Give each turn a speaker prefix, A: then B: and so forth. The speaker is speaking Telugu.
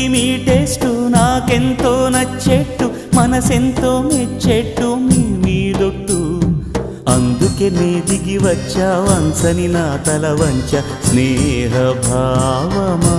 A: మీ టేస్టు నాకెంతో నచ్చెట్టు మనసెంతో మెచ్చెట్టు మీ మీదొట్టు అందుకే నే దిగి వచ్చా వంచని నా తల వంచ స్నేహ భావమా